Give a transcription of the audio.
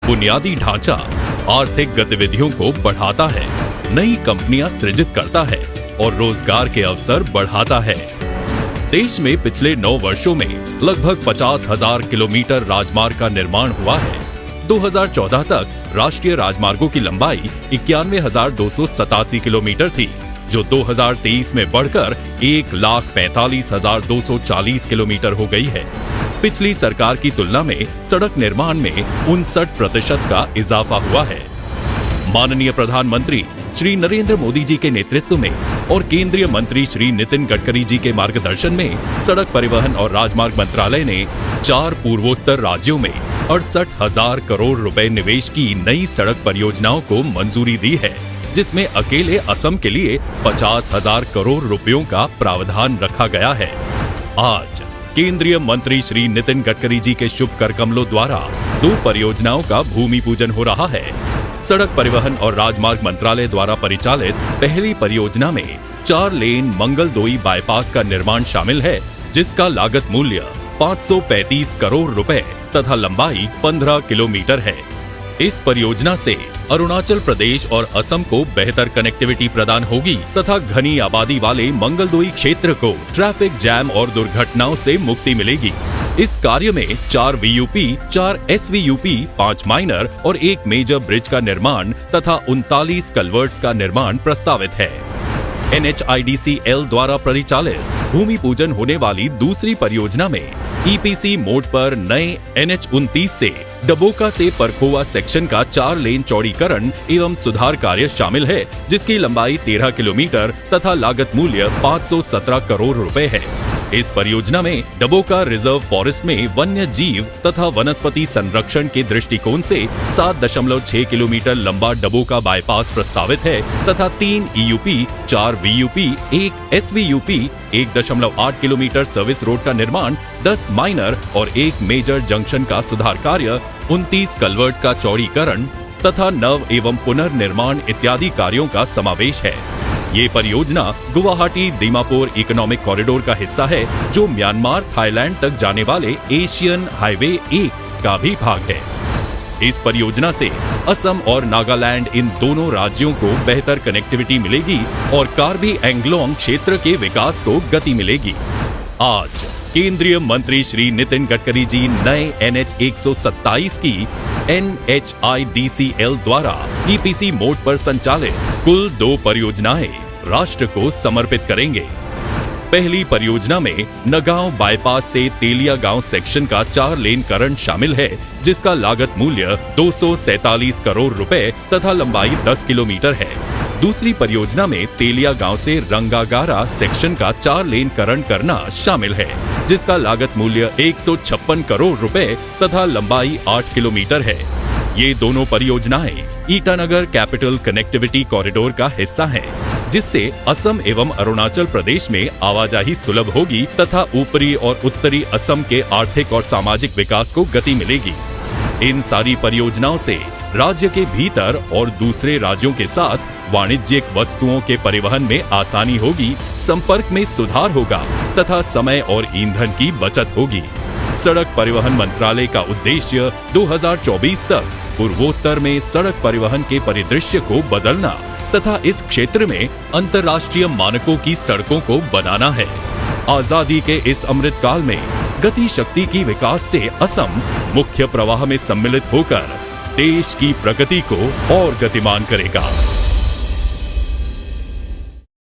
बुनियादी ढांचा आर्थिक गतिविधियों को बढ़ाता है, नई कंपनियां सृजित करता है और रोजगार के अवसर बढ़ाता है। देश में पिछले 9 वर्षों में लगभग 50,000 किलोमीटर राजमार्ग का निर्माण हुआ है। 2014 तक राष्ट्रीय राजमार्गों की लंबाई 91,287 किलोमीटर थी, जो 2023 में बढ़कर 1,45,240 किलोमीटर हो गई है। पिछली सरकार की तुलना में सड़क निर्माण में 59% का इजाफा हुआ है। माननीय प्रधानमंत्री श्री नरेंद्र मोदी जी के नेतृत्व में और केंद्रीय मंत्री श्री नितिन गडकरी जी के मार्गदर्शन में सड़क परिवहन और राजमार्ग मंत्रालय ने 4 पूर्वोत्तर राज्यों में 68,000 करोड़ रुपए निवेश की नई सड़क परियोजनाओं को मंजूरी दी है, जिसमें अकेले असम के लिए 50,000 करोड़ रुपयों का प्रावधान रखा गया है। आज केंद्रीय मंत्री श्री नितिन गडकरी जी के शुभ कर कमलों द्वारा 2 परियोजनाओं का भूमि पूजन हो रहा है। सड़क परिवहन और राजमार्ग मंत्रालय द्वारा परिचालित पहली परियोजना में 4 लेन मंगलदोई बाईपास का निर्माण शामिल है, जिसका लागत मूल्य 535 करोड़ रुपए तथा लंबाई 15 किलोमीटर है। इस परियोजना से अरुणाचल प्रदेश और असम को बेहतर कनेक्टिविटी प्रदान होगी तथा घनी आबादी वाले मंगलदोई क्षेत्र को ट्रैफिक जैम और दुर्घटनाओं से मुक्ति मिलेगी। इस कार्य में 4 VUP, 4 SVUP, 5 माइनर और 1 मेजर ब्रिज का निर्माण तथा 39 कलवर्ट्स का निर्माण प्रस्तावित है। NHIDCL द्वारा परिचालित भूमि पूजन होने वाली दूसरी परियोजना में EPC मोड पर नए NH-29 से डबोका से परखोवा सेक्शन का 4 लेन चौड़ीकरण एवं सुधार कार्य शामिल है, जिसकी लंबाई 13 किलोमीटर तथा लागत मूल्य 517 करोड़ रुपए है। इस परियोजना में डबोका रिजर्व फॉरेस्ट में वन्य जीव तथा वनस्पति संरक्षण के दृष्टिकोण से 7.6 किलोमीटर लंबा डबोका बाईपास प्रस्तावित है तथा 3 EUP, 4 VUP, 1 SVUP, 1.8 kilometre service road का निर्माण, 10 माइनर और 1 मेजर जंक्शन का सुधार कार्य, 29 कलवर्ट का चौड़ीकरण तथा नव एवं पुनर्निर्माण इत्यादि कार्यों का समावेश है। ये परियोजना गुवाहाटी दीमापुर इकोनॉमिक कॉरिडोर का हिस्सा है, जो म्यांमार थाईलैंड तक जाने वाले एशियन हाईवे 1 का भी भाग है। इस परियोजना से असम और नागालैंड इन दोनों राज्यों को बेहतर कनेक्टिविटी मिलेगी और कार्बी एंग्लोंग क्षेत्र के विकास को गति मिलेगी। आज केंद्रीय मंत्री श्री नितिन गडकरी जी नए NH-127 की NHIDCL द्वारा EPC मोड पर संचालित कुल 2 परियोजनाएं राष्ट्र को समर्पित करेंगे। पहली परियोजना में नगांव बाईपास से तेलिया गांव सेक्शन का 4 लेन करण शामिल है, जिसका लागत मूल्य 247 करोड़ रुपए तथा लंबाई 10 किलोमीटर है। दूसरी परियोजना में तेलिया गांव से रंगागारा सेक्शन का 4 लेन करण करना शामिल है, जिसका लागत मूल्य 156 करोड़ रुपए तथा लंबाई 8 किलोमीटर है। ये दोनों परियोजनाएं ईटानगर कैपिटल कनेक्टिविटी कॉरिडोर का हिस्सा हैं, जिससे असम एवं अरुणाचल प्रदेश में आवाजाही सुलभ होगी तथा ऊपरी और उत्तरी असम के आर्थिक और सामाजिक विकास को गति मिलेगी। इन सारी परियोजनाओं से राज्य के भीतर और दूसरे राज्यों के साथ वाणिज्यिक वस्तुओं के परिवहन में आसानी होगी, संपर्क में सुधार होगा तथा समय और ईंधन की बचत होगी। सड़क परिवहन मंत्रालय का उद्देश्य 2024 तक पूर्वोत्तर में सड़क परिवहन के परिदृश्य को बदलना तथा इस क्षेत्र में अंतर्राष्ट्रीय मानकों की सड़कों को बनाना है। आजादी के इस अमृत काल में गति शक्ति की विकास से असम मुख्य प्रवाह में सम्मिलित होकर देश की प्रगति को और गतिमान करेगा।